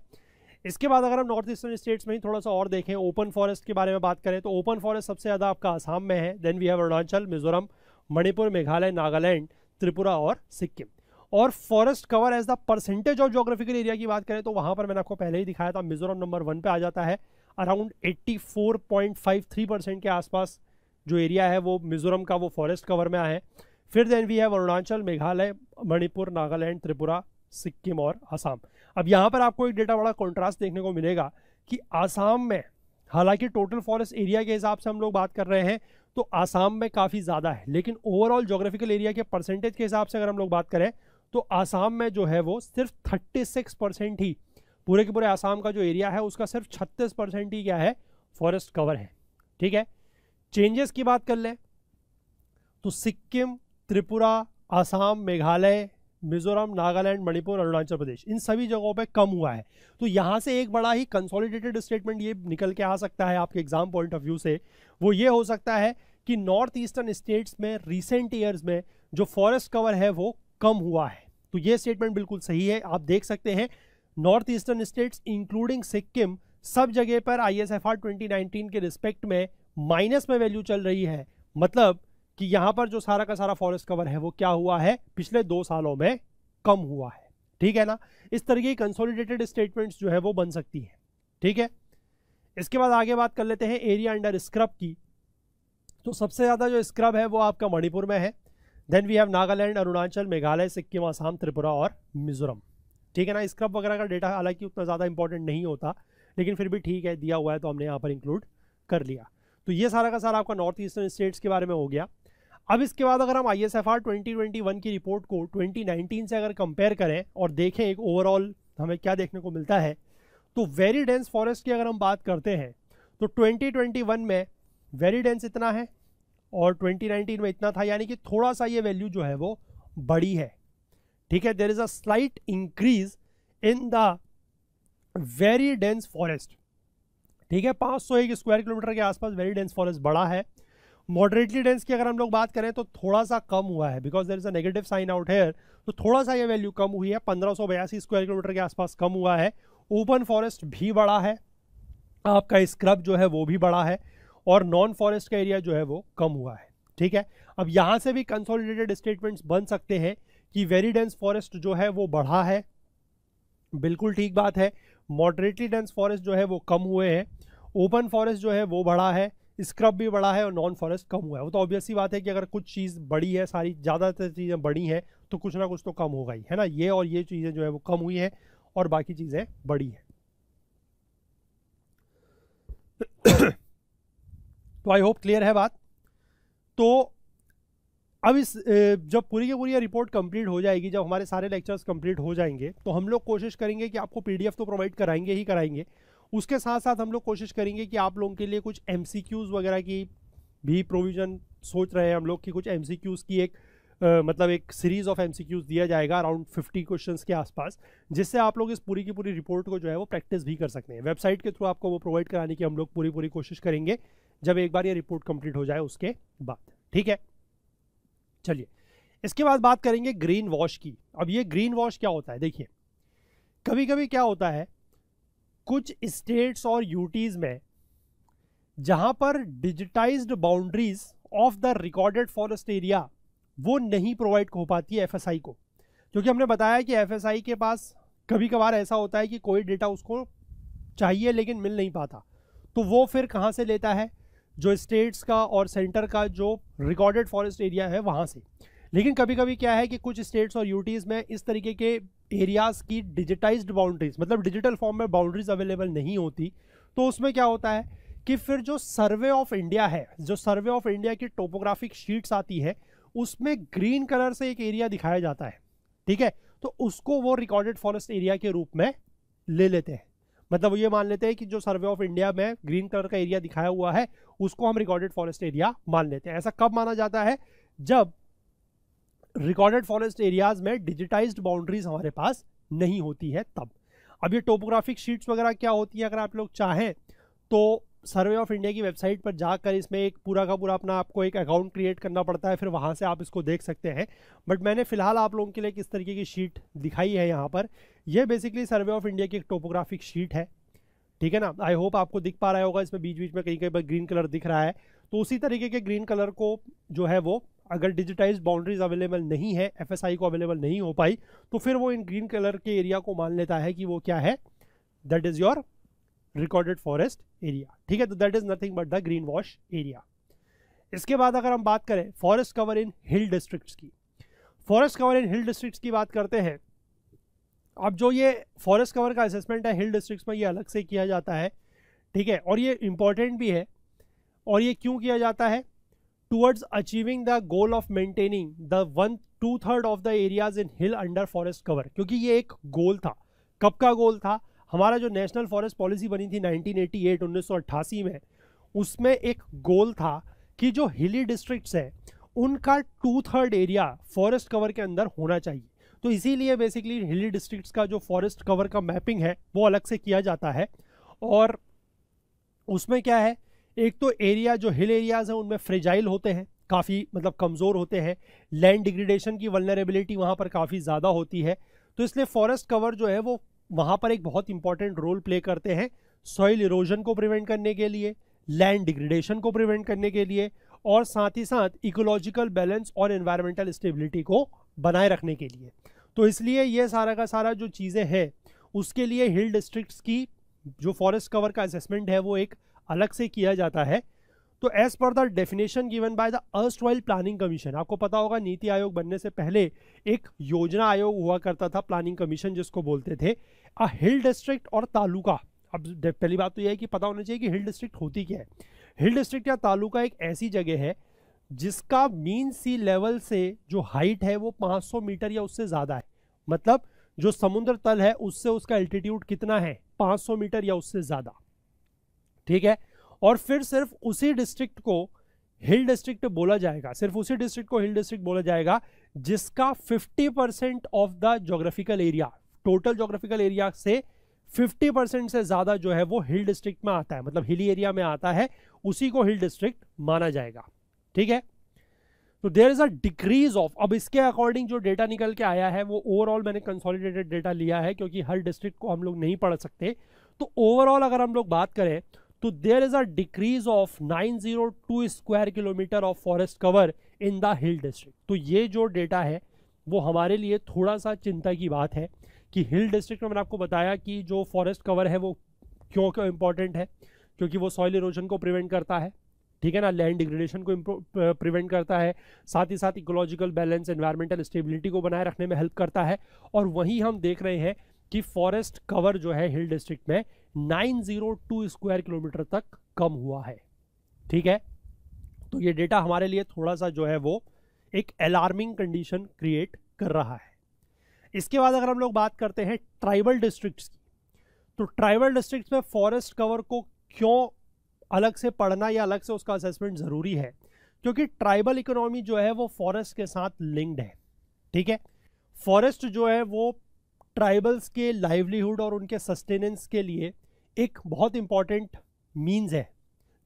इसके बाद अगर हम नॉर्थ ईस्टर्न स्टेट्स में ही थोड़ा सा और देखें, ओपन फॉरेस्ट के बारे में बात करें तो ओपन फॉरेस्ट सबसे ज़्यादा आपका आसाम में है, then we have Arunachal, Mizoram, Manipur, Meghalaya, Nagaland, Tripura और सिक्किम। और forest cover as the percentage of geographical area की बात करें तो वहाँ पर मैंने आपको पहले ही दिखाया था, मिजोरम नंबर 1 पे आ जाता है, अराउंड 84.53% के आसपास जो एरिया है वो मिजोरम का वो फॉरेस्ट कवर में है। फिर then we have Arunachal, Meghalaya, Manipur, Nagaland, Tripura, Sikkim और आसाम। अब यहाँ पर आपको एक डेटा बड़ा कॉन्ट्रास्ट देखने को मिलेगा कि आसाम में, हालांकि टोटल फॉरेस्ट एरिया के हिसाब से हम लोग बात कर रहे हैं तो आसाम में काफ़ी ज़्यादा है, लेकिन ओवरऑल जोग्राफिकल एरिया के परसेंटेज के हिसाब से अगर हम लोग बात करें तो आसाम में जो है वो सिर्फ 36% ही, पूरे के पूरे आसाम का जो एरिया है उसका सिर्फ 36% ही क्या है, फॉरेस्ट कवर है। ठीक है, चेंजेस की बात कर लें तो सिक्किम, त्रिपुरा, आसाम, मेघालय, मिजोरम, नागालैंड, मणिपुर, अरुणाचल प्रदेश, इन सभी जगहों पे कम हुआ है। तो यहाँ से एक बड़ा ही कंसोलिडेटेड स्टेटमेंट ये निकल के आ सकता है आपके एग्जाम पॉइंट ऑफ व्यू से, वो ये हो सकता है कि नॉर्थ ईस्टर्न स्टेट्स में रिसेंट ईयर्स में जो फॉरेस्ट कवर है वो कम हुआ है। तो ये स्टेटमेंट बिल्कुल सही है, आप देख सकते हैं north eastern states including Sikkim सब जगह पर ISFR 2019 के रिस्पेक्ट में माइनस में वैल्यू चल रही है, मतलब कि यहाँ पर जो सारा का सारा फॉरेस्ट कवर है वो क्या हुआ है, पिछले 2 सालों में कम हुआ है। ठीक है ना, इस तरह की कंसोलिडेटेड स्टेटमेंट्स जो है वो बन सकती है। ठीक है, इसके बाद आगे बात कर लेते हैं एरिया अंडर स्क्रब की, तो सबसे ज़्यादा जो स्क्रब है वो आपका मणिपुर में है, then we have Nagaland, Arunachal, Meghalaya, Sikkim, Assam, Tripura और मिजोरम। ठीक है ना, स्क्रब वगैरह का डेटा हालांकि उतना ज़्यादा इंपॉर्टेंट नहीं होता, लेकिन फिर भी ठीक है, दिया हुआ है तो हमने यहाँ पर इंक्लूड कर लिया। तो ये सारा का सारा आपका नॉर्थ ईस्टर्न स्टेट्स के बारे में हो गया। अब इसके बाद अगर हम ISFR 2021 की रिपोर्ट को 2019 से अगर कंपेयर करें और देखें एक ओवरऑल हमें क्या देखने को मिलता है, तो वेरी डेंस फॉरेस्ट की अगर हम बात करते हैं तो 2021 में वेरी डेंस इतना है और 2019 में इतना था, यानी कि थोड़ा सा ये वैल्यू जो है वो बड़ी है। ठीक है, there is a slight increase in the very dense forest. ठीक है, 501 स्क्वायर किलोमीटर के आसपास वेरी डेंस फॉरेस्ट बड़ा है। मॉडरेटली डेंस की अगर हम लोग बात करें तो थोड़ा सा कम हुआ है, because there is a negative sign out here, तो थोड़ा सा ये वैल्यू कम हुई है, 1582 स्क्वायर किलोमीटर के आसपास कम हुआ है। ओपन फॉरेस्ट भी बड़ा है, आपका स्क्रब जो है वो भी बड़ा है, और नॉन फॉरेस्ट का एरिया जो है वो कम हुआ है। ठीक है, अब यहाँ से भी कंसोलिडेटेड स्टेटमेंट्स बन सकते हैं कि वेरी डेंस फॉरेस्ट जो है वो बढ़ा है, बिल्कुल ठीक बात है। मॉडरेटली डेंस फॉरेस्ट जो है वो कम हुए हैं, ओपन फॉरेस्ट जो है वो बड़ा है, स्क्रब भी बड़ा है, और नॉन फॉरेस्ट कम हुआ है। वो तो ऑब्वियस सी बात है कि अगर कुछ चीज़ बड़ी है, सारी ज़्यादातर चीज़ें बड़ी हैं, तो कुछ ना कुछ तो कम होगा ही, है ना। ये और ये चीज़ें जो है वो कम हुई है और बाकी चीज़ें बड़ी हैं। तो आई होप क्लियर है बात। तो अब इस जब पूरी की पूरी रिपोर्ट कंप्लीट हो जाएगी, जब हमारे सारे लेक्चर्स कंप्लीट हो जाएंगे, तो हम लोग कोशिश करेंगे कि आपको पीडीएफ तो प्रोवाइड कराएंगे ही कराएंगे, उसके साथ साथ हम लोग कोशिश करेंगे कि आप लोगों के लिए कुछ एमसीक्यूज़ वगैरह की भी प्रोविज़न सोच रहे हैं हम लोग, कि कुछ एमसीक्यूज़ की एक मतलब एक सीरीज़ ऑफ एमसीक्यूज़ दिया जाएगा अराउंड 50 क्वेश्चंस के आसपास, जिससे आप लोग इस पूरी की पूरी रिपोर्ट को जो है वो प्रैक्टिस भी कर सकते हैं। वेबसाइट के थ्रू आपको वो प्रोवाइड कराने की हम लोग पूरी कोशिश करेंगे, जब एक बार ये रिपोर्ट कंप्लीट हो जाए उसके बाद। ठीक है, चलिए इसके बाद बात करेंगे ग्रीन वॉश की। अब ये ग्रीन वॉश क्या होता है, देखिए कभी कभी क्या होता है, कुछ स्टेट्स और यूटीज़ में जहां पर digitised boundaries of the recorded forest area वो नहीं प्रोवाइड हो पाती है एफएसआई को, क्योंकि हमने बताया कि एफएसआई के पास कभी कभार ऐसा होता है कि कोई डेटा उसको चाहिए लेकिन मिल नहीं पाता, तो वो फिर कहाँ से लेता है, जो स्टेट्स का और सेंटर का जो रिकॉर्डेड फॉरेस्ट एरिया है वहाँ से। लेकिन कभी कभी क्या है कि कुछ स्टेट्स और यूटीज़ में इस तरीके के एरियाज़ की डिजिटाइज्ड बाउंड्रीज, मतलब डिजिटल फॉर्म में बाउंड्रीज अवेलेबल नहीं होती, तो उसमें क्या होता है कि फिर जो सर्वे ऑफ इंडिया है, जो सर्वे ऑफ इंडिया की टोपोग्राफिक शीट्स आती है, उसमें ग्रीन कलर से एक एरिया दिखाया जाता है। ठीक है, तो उसको वो रिकॉर्डेड फॉरेस्ट एरिया के रूप में ले लेते हैं। मतलब ये मान लेते हैं कि जो सर्वे ऑफ इंडिया में ग्रीन कलर का एरिया दिखाया हुआ है उसको हम रिकॉर्डेड फॉरेस्ट एरिया मान लेते हैं। ऐसा कब माना जाता है, जब रिकॉर्डेड फॉरेस्ट एरियाज में डिजिटाइज्ड बाउंड्रीज हमारे पास नहीं होती है तब। अब ये टोपोग्राफिक शीट्स वगैरह क्या होती है, अगर आप लोग चाहें तो सर्वे ऑफ इंडिया की वेबसाइट पर जाकर इसमें एक पूरा का पूरा अपना आपको एक अकाउंट क्रिएट करना पड़ता है, फिर वहाँ से आप इसको देख सकते हैं। बट मैंने फिलहाल आप लोगों के लिए किस तरीके की शीट दिखाई है यहाँ पर, यह बेसिकली सर्वे ऑफ इंडिया की एक टोपोग्राफिक शीट है। ठीक है ना, आई होप आपको दिख पा रहा होगा, इसमें बीच बीच में कहीं कहीं पर ग्रीन कलर दिख रहा है। तो उसी तरीके के ग्रीन कलर को जो है वो, अगर डिजिटाइज्ड बाउंड्रीज अवेलेबल नहीं है, एफएसआई को अवेलेबल नहीं हो पाई, तो फिर वो इन ग्रीन कलर के एरिया को मान लेता है कि वो क्या है, that is your recorded forest area. ठीक है, तो that is nothing but the green wash area. इसके बाद अगर हम बात करें forest cover in hill districts की, forest cover in hill districts की बात करते हैं। अब जो ये फॉरेस्ट कवर का असेसमेंट है हिल डिस्ट्रिक्ट्स में, ये अलग से किया जाता है। ठीक है, और ये इंपॉर्टेंट भी है। और ये क्यों किया जाता है, towards achieving the goal of maintaining the 1/2 of the areas in hill under forest cover. क्योंकि ये एक गोल था। कब का गोल था, हमारा जो नेशनल फॉरेस्ट पॉलिसी बनी थी 1988 1988 में, उसमें एक गोल था कि जो हिली डिस्ट्रिक्ट्स है उनका 2/3 एरिया फॉरेस्ट कवर के अंदर होना चाहिए। तो इसीलिए बेसिकली हिली डिस्ट्रिक्ट्स का जो फॉरेस्ट कवर का मैपिंग है वो अलग से किया जाता है। और उसमें क्या है, एक तो एरिया जो हिल एरियाज हैं उनमें फ्रेजाइल होते हैं, काफ़ी मतलब कमज़ोर होते हैं, लैंड डिग्रेडेशन की वल्नरेबिलिटी वहाँ पर काफ़ी ज़्यादा होती है। तो इसलिए फॉरेस्ट कवर जो है वो वहाँ पर एक बहुत इंपॉर्टेंट रोल प्ले करते हैं, सॉइल इरोजन को प्रिवेंट करने के लिए, लैंड डिग्रेडेशन को प्रिवेंट करने के लिए, और साथ ही साथ इकोलॉजिकल बैलेंस और एनवायरमेंटल स्टेबिलिटी को बनाए रखने के लिए। तो इसलिए ये सारा का सारा जो चीज़ें हैं उसके लिए हिल डिस्ट्रिक्ट्स की जो फॉरेस्ट कवर का असेसमेंट है वो एक अलग से किया जाता है। तो as per the definition given by the erstwhile planning commission, आपको पता होगा नीति आयोग बनने से पहले एक योजना आयोग हुआ करता था, प्लानिंग कमीशन जिसको बोलते थे। अ हिल डिस्ट्रिक्ट और तालुका, अब पहली बात तो यह है कि पता होना चाहिए कि हिल डिस्ट्रिक्ट होती क्या है। हिल डिस्ट्रिक्ट या तालुका एक ऐसी जगह है जिसका मीन सी लेवल से जो हाइट है वो 500 मीटर या उससे ज़्यादा है। मतलब जो समुद्र तल है उससे उसका एल्टीट्यूड कितना है, 500 मीटर या उससे ज़्यादा। ठीक है, और फिर सिर्फ उसी डिस्ट्रिक्ट को हिल डिस्ट्रिक्ट बोला जाएगा, सिर्फ उसी डिस्ट्रिक्ट को हिल डिस्ट्रिक्ट बोला जाएगा जिसका 50% of the geographical area, total geographical area से 50% से ज़्यादा जो है वो हिल डिस्ट्रिक्ट में आता है, मतलब हिली एरिया में आता है, उसी को हिल डिस्ट्रिक्ट माना जाएगा। ठीक है, तो there is a decrease of, अब इसके अकॉर्डिंग जो डेटा निकल के आया है वो ओवरऑल मैंने कंसोलिडेटेड डेटा लिया है क्योंकि हर डिस्ट्रिक्ट को हम लोग नहीं पढ़ सकते। तो ओवरऑल अगर हम लोग बात करें तो there is a decrease of 902 square kilometre of forest cover in the hill district. तो ये जो डेटा है वो हमारे लिए थोड़ा सा चिंता की बात है कि हिल डिस्ट्रिक्ट में मैंने आपको बताया कि जो फॉरेस्ट कवर है वो क्यों क्यों इंपॉर्टेंट है, क्योंकि वो सॉइल इरोजन को प्रिवेंट करता है, ठीक है ना, लैंड डिग्रेडेशन को प्रिवेंट करता है, साथ ही साथ इकोलॉजिकल बैलेंस, एनवायरमेंटल स्टेबिलिटी को बनाए रखने में हेल्प करता है। और वहीं हम देख रहे हैं कि फॉरेस्ट कवर जो है हिल डिस्ट्रिक्ट में 902 स्क्वायर किलोमीटर तक कम हुआ है। ठीक है, तो ये डेटा हमारे लिए थोड़ा सा जो है वो एक अलार्मिंग कंडीशन क्रिएट कर रहा है। इसके बाद अगर हम लोग बात करते हैं ट्राइबल डिस्ट्रिक्ट्स की, तो ट्राइबल डिस्ट्रिक्ट्स में फॉरेस्ट कवर को क्यों अलग से पढ़ना या अलग से उसका असेसमेंट ज़रूरी है, क्योंकि ट्राइबल इकोनॉमी जो है वो फॉरेस्ट के साथ लिंक्ड है। ठीक है, फॉरेस्ट जो है वो ट्राइबल्स के लाइवलीहुड और उनके सस्टेनेंस के लिए एक बहुत इंपॉर्टेंट मीन्स है,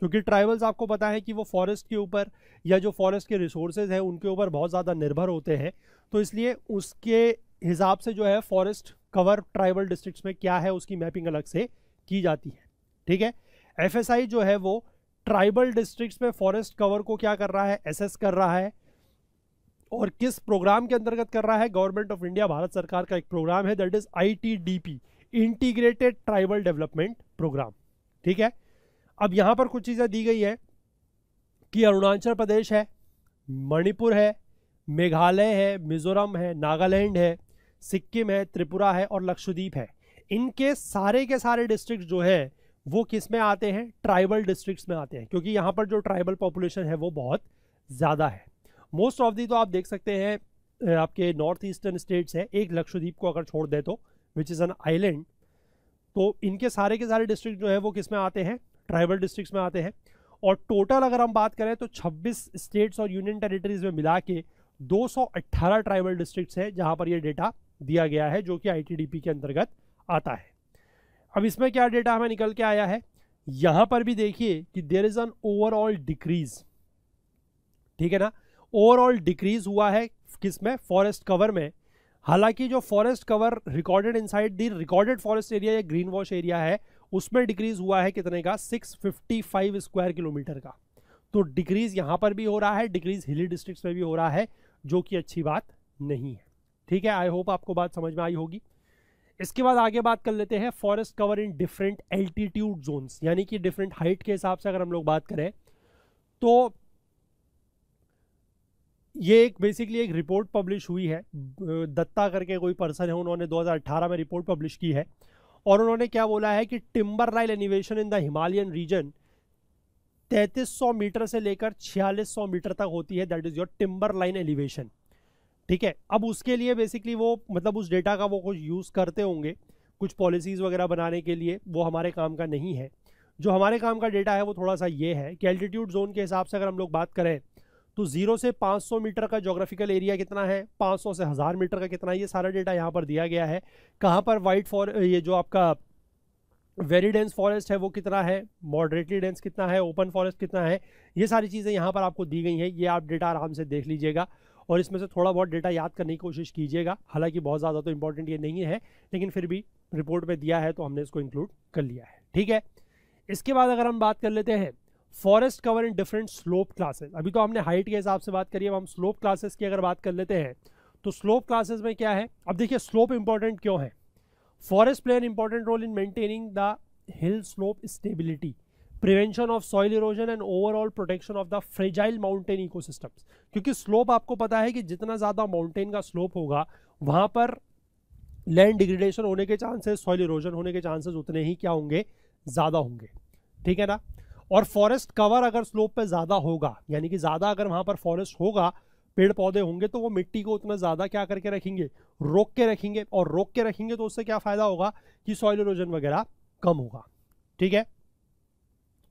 क्योंकि ट्राइबल्स आपको पता है कि वो फॉरेस्ट के ऊपर या जो फॉरेस्ट के रिसोर्सेज हैं उनके ऊपर बहुत ज़्यादा निर्भर होते हैं। तो इसलिए उसके हिसाब से जो है फॉरेस्ट कवर ट्राइबल डिस्ट्रिक्ट्स में क्या है उसकी मैपिंग अलग से की जाती है। ठीक है, एफएसआई जो है वो ट्राइबल डिस्ट्रिक्ट्स में फॉरेस्ट कवर को क्या कर रहा है, एसेस कर रहा है, और किस प्रोग्राम के अंतर्गत कर रहा है, गवर्नमेंट ऑफ इंडिया, भारत सरकार का एक प्रोग्राम है, that is ITDP, integrated tribal development programme. ठीक है, अब यहां पर कुछ चीजें दी गई है कि अरुणाचल प्रदेश है, मणिपुर है, मेघालय है, मिजोरम है, नागालैंड है, सिक्किम है, त्रिपुरा है और लक्षद्वीप है। इनके सारे के सारे डिस्ट्रिक्ट जो है वो किस में आते हैं, ट्राइबल डिस्ट्रिक्ट्स में आते हैं, क्योंकि यहाँ पर जो ट्राइबल पॉपुलेशन है वो बहुत ज़्यादा है। मोस्ट ऑफ दी तो आप देख सकते हैं आपके नॉर्थ ईस्टर्न स्टेट्स है, एक लक्षद्वीप को अगर छोड़ दे तो, विच इज़ एन आइलैंड, तो इनके सारे के सारे डिस्ट्रिक्ट जो है वो किस में आते हैं, ट्राइबल डिस्ट्रिक्ट्स में आते हैं। और टोटल अगर हम बात करें तो 26 स्टेट्स और यूनियन टेरिटरीज में मिला के 218 ट्राइबल डिस्ट्रिक्ट्स है जहाँ पर ये डेटा दिया गया है, जो कि ITDP के अंतर्गत आता है। अब इसमें क्या डेटा हमें निकल के आया है, यहां पर भी देखिए कि there is an overall decrease. ठीक है ना, ओवरऑल डिक्रीज हुआ है किसमें, फॉरेस्ट कवर में। हालांकि जो forest cover recorded inside the recorded forest area या ग्रीन वॉश एरिया है उसमें डिक्रीज हुआ है कितने का, 655 स्क्वायर किलोमीटर का। तो डिक्रीज यहां पर भी हो रहा है, डिक्रीज हिली डिस्ट्रिक्ट्स में भी हो रहा है, जो कि अच्छी बात नहीं है। ठीक है, आई होप आपको बात समझ में आई होगी। इसके बाद आगे बात कर लेते हैं forest cover in different altitude zones, यानी कि डिफरेंट हाइट के हिसाब से अगर हम लोग बात करें तो ये एक बेसिकली एक रिपोर्ट पब्लिश हुई है, दत्ता करके कोई पर्सन है, उन्होंने 2018 में रिपोर्ट पब्लिश की है, और उन्होंने क्या बोला है कि timber line elevation in the Himalayan region 3300 metre से लेकर 4600 मीटर तक होती है, that is your timber line elevation. ठीक है, अब उसके लिए बेसिकली वो मतलब उस डेटा का वो कुछ यूज़ करते होंगे कुछ पॉलिसीज़ वगैरह बनाने के लिए, वो हमारे काम का नहीं है। जो हमारे काम का डेटा है वो थोड़ा सा ये है कि एल्टीट्यूड जोन के हिसाब से अगर हम लोग बात करें तो 0 से 500 मीटर का जोग्राफिकल एरिया कितना है, 500 से 1000 मीटर का कितना है, ये सारा डेटा यहाँ पर दिया गया है। कहाँ पर वाइट ये जो आपका वेरी डेंस फॉरेस्ट है वो कितना है, मॉडरेटली डेंस कितना है, ओपन फॉरेस्ट कितना है, ये सारी चीज़ें यहाँ पर आपको दी गई हैं। ये आप डेटा आराम से देख लीजिएगा और इसमें से थोड़ा बहुत डेटा याद करने की कोशिश कीजिएगा। हालांकि बहुत ज़्यादा तो इंपॉर्टेंट ये नहीं है, लेकिन फिर भी रिपोर्ट में दिया है तो हमने इसको इंक्लूड कर लिया है। ठीक है, इसके बाद अगर हम बात कर लेते हैं forest cover in different slope classes. अभी तो हमने हाइट के हिसाब से बात करी, अब हम स्लोप क्लासेस की अगर बात कर लेते हैं तो स्लोप क्लासेस में क्या है। अब देखिए स्लोप इंपॉर्टेंट क्यों है, forest play an important role in maintaining the hill slope stability, prevention of soil erosion and overall protection of the fragile mountain ecosystems. क्योंकि स्लोप आपको पता है कि जितना ज़्यादा माउंटेन का स्लोप होगा वहाँ पर लैंड डिग्रेडेशन होने के चांसेस, सॉइल इरोजन होने के चांसेस उतने ही क्या होंगे, ज़्यादा होंगे। ठीक है ना, और फॉरेस्ट कवर अगर स्लोप पे ज़्यादा होगा, यानी कि ज़्यादा अगर वहाँ पर फॉरेस्ट होगा, पेड़ पौधे होंगे, तो वो मिट्टी को उतना ज़्यादा क्या करके रखेंगे, रोक के रखेंगे, और रोक के रखेंगे तो उससे क्या फ़ायदा होगा कि सॉइल इरोजन वगैरह कम होगा। ठीक है,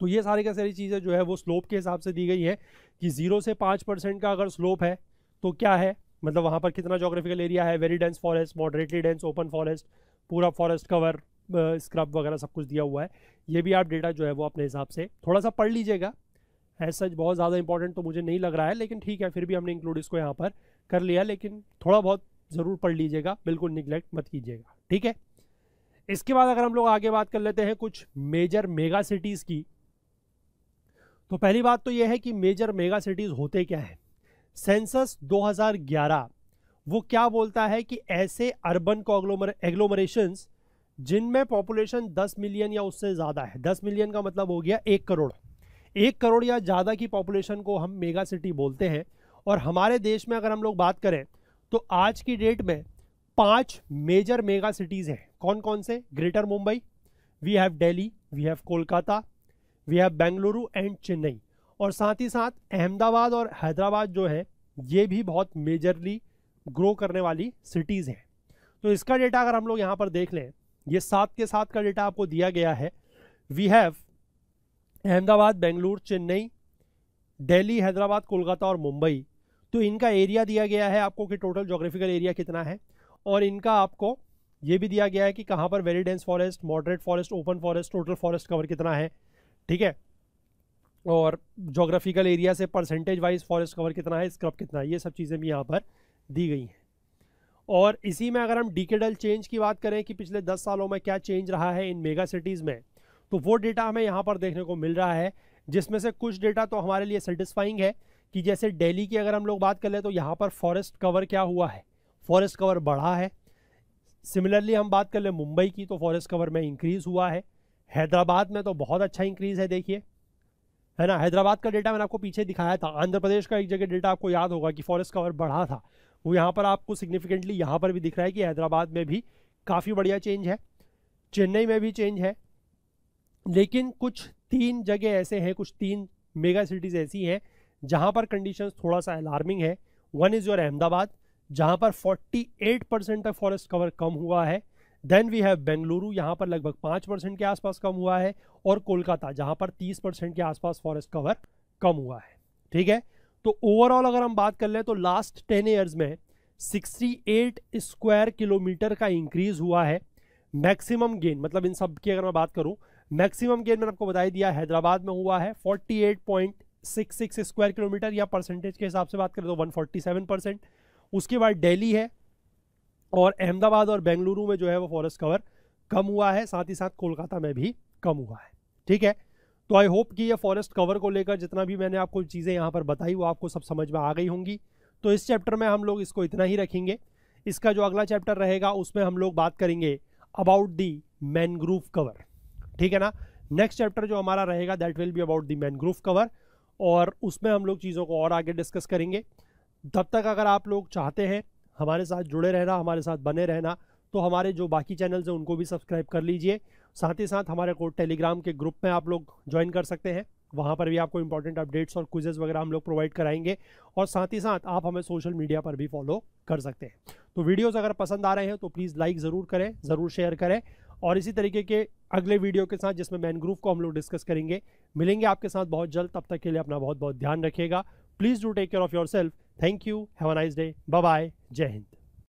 तो ये सारी की सारी चीज़ें जो है वो स्लोप के हिसाब से दी गई है कि 0 से 5% का अगर स्लोप है तो क्या है, मतलब वहाँ पर कितना जोग्राफिकल एरिया है, very dense forest, moderately dense, open forest, पूरा फॉरेस्ट कवर, स्क्रब वगैरह सब कुछ दिया हुआ है। ये भी आप डेटा जो है वो अपने हिसाब से थोड़ा सा पढ़ लीजिएगा। एज सच बहुत ज़्यादा इंपॉर्टेंट तो मुझे नहीं लग रहा है, लेकिन ठीक है, फिर भी हमने इंक्लूड इसको यहाँ पर कर लिया, लेकिन थोड़ा बहुत ज़रूर पढ़ लीजिएगा, बिल्कुल निगलेक्ट मत कीजिएगा, ठीक है। इसके बाद अगर हम लोग आगे बात कर लेते हैं कुछ मेजर मेगा सिटीज़ की, तो पहली बात तो यह है कि मेजर मेगा सिटीज़ होते क्या हैं। सेंसस 2011 वो क्या बोलता है कि ऐसे अर्बन एग्लोमरेशंस जिनमें पॉपुलेशन 10 मिलियन या उससे ज़्यादा है। 10 मिलियन का मतलब हो गया 1 करोड़। 1 करोड़ या ज़्यादा की पॉपुलेशन को हम मेगा सिटी बोलते हैं। और हमारे देश में अगर हम लोग बात करें तो आज की डेट में 5 मेजर मेगा सिटीज़ हैं। कौन कौन से? Greater Mumbai, we have Delhi, we have Kolkata, we have Bengaluru and Chennai. और साथ ही साथ अहमदाबाद और हैदराबाद जो है ये भी बहुत मेजरली ग्रो करने वाली सिटीज़ हैं। तो इसका डेटा अगर हम लोग यहाँ पर देख लें, ये 7 के 7 का डेटा आपको दिया गया है। वी हैव अहमदाबाद, बेंगलुरु, चेन्नई, दिल्ली, हैदराबाद, कोलकाता और मुंबई। तो इनका एरिया दिया गया है आपको कि टोटल जोग्राफिकल एरिया कितना है, और इनका आपको ये भी दिया गया है कि कहाँ पर very dense forest, moderate forest, open forest, total forest cover कितना है, ठीक है। और जोग्राफिकल एरिया से परसेंटेज वाइज फॉरेस्ट कवर कितना है, स्क्रब कितना है, ये सब चीज़ें भी यहाँ पर दी गई हैं। और इसी में अगर हम डिकेडल चेंज की बात करें कि पिछले 10 सालों में क्या चेंज रहा है इन मेगा सिटीज़ में, तो वो डेटा हमें यहाँ पर देखने को मिल रहा है, जिसमें से कुछ डेटा तो हमारे लिए सेटिस्फाइंग है कि जैसे दिल्ली की अगर हम लोग बात कर लें तो यहाँ पर फॉरेस्ट कवर क्या हुआ है, फॉरेस्ट कवर बढ़ा है। सिमिलरली हम बात कर लें मुंबई की तो फॉरेस्ट कवर में इंक्रीज़ हुआ है। हैदराबाद में तो बहुत अच्छा इंक्रीज़ है, देखिए, है ना। हैदराबाद का डेटा मैंने आपको पीछे दिखाया था। आंध्र प्रदेश का एक जगह डेटा आपको याद होगा कि फॉरेस्ट कवर बढ़ा था, वो यहाँ पर आपको सिग्निफिकेंटली यहाँ पर भी दिख रहा है कि हैदराबाद में भी काफ़ी बढ़िया चेंज है, चेन्नई में भी चेंज है। लेकिन कुछ 3 जगह ऐसे हैं, कुछ 3 मेगा सिटीज़ ऐसी हैं जहाँ पर कंडीशंस थोड़ा सा अलार्मिंग है। वन इज़ योर अहमदाबाद, जहाँ पर 48% तक फॉरेस्ट कवर कम हुआ है। देन वी हैव बेंगलुरु, यहाँ पर लगभग 5% के आसपास कम हुआ है। और कोलकाता, जहाँ पर 30% के आसपास फॉरेस्ट कवर कम हुआ है, ठीक है। तो ओवरऑल अगर हम बात कर लें तो लास्ट 10 ईयर्स में 68 स्क्वायर किलोमीटर का इंक्रीज हुआ है। मैक्सिमम गेन, मतलब इन सब की अगर मैं बात करूं, मैक्सिमम गेन मैंने आपको बता ही दिया, हैदराबाद में हुआ है 48.66 स्क्वायर किलोमीटर, या परसेंटेज के हिसाब से बात करें तो 147%। उसके बाद दिल्ली है, और अहमदाबाद और बेंगलुरु में जो है वो फॉरेस्ट कवर कम हुआ है, साथ ही साथ कोलकाता में भी कम हुआ है, ठीक है। तो आई होप कि ये फॉरेस्ट कवर को लेकर जितना भी मैंने आपको चीज़ें यहाँ पर बताई वो आपको सब समझ में आ गई होंगी। तो इस चैप्टर में हम लोग इसको इतना ही रखेंगे। इसका जो अगला चैप्टर रहेगा उसमें हम लोग बात करेंगे अबाउट दी मैनग्रोव कवर, ठीक है ना। नेक्स्ट चैप्टर जो हमारा रहेगा that will be about the mangrove cover, और उसमें हम लोग चीज़ों को और आगे डिस्कस करेंगे। तब तक अगर आप लोग चाहते हैं हमारे साथ जुड़े रहना, हमारे साथ बने रहना, तो हमारे जो बाकी चैनल्स हैं उनको भी सब्सक्राइब कर लीजिए। साथ ही साथ हमारे को टेलीग्राम के ग्रुप में आप लोग ज्वाइन कर सकते हैं, वहाँ पर भी आपको इंपॉर्टेंट अपडेट्स और क्विजेस वगैरह हम लोग प्रोवाइड कराएंगे। और साथ ही साथ आप हमें सोशल मीडिया पर भी फॉलो कर सकते हैं। तो वीडियोस अगर पसंद आ रहे हैं तो प्लीज़ लाइक ज़रूर करें, ज़रूर शेयर करें। और इसी तरीके के अगले वीडियो के साथ जिसमें मैनग्रोव को हम लोग डिस्कस करेंगे, मिलेंगे आपके साथ बहुत जल्द। तब तक के लिए अपना बहुत बहुत ध्यान रखिएगा। Please do take care of your self. Thank you, have a nice day, bye bye, जय हिंद।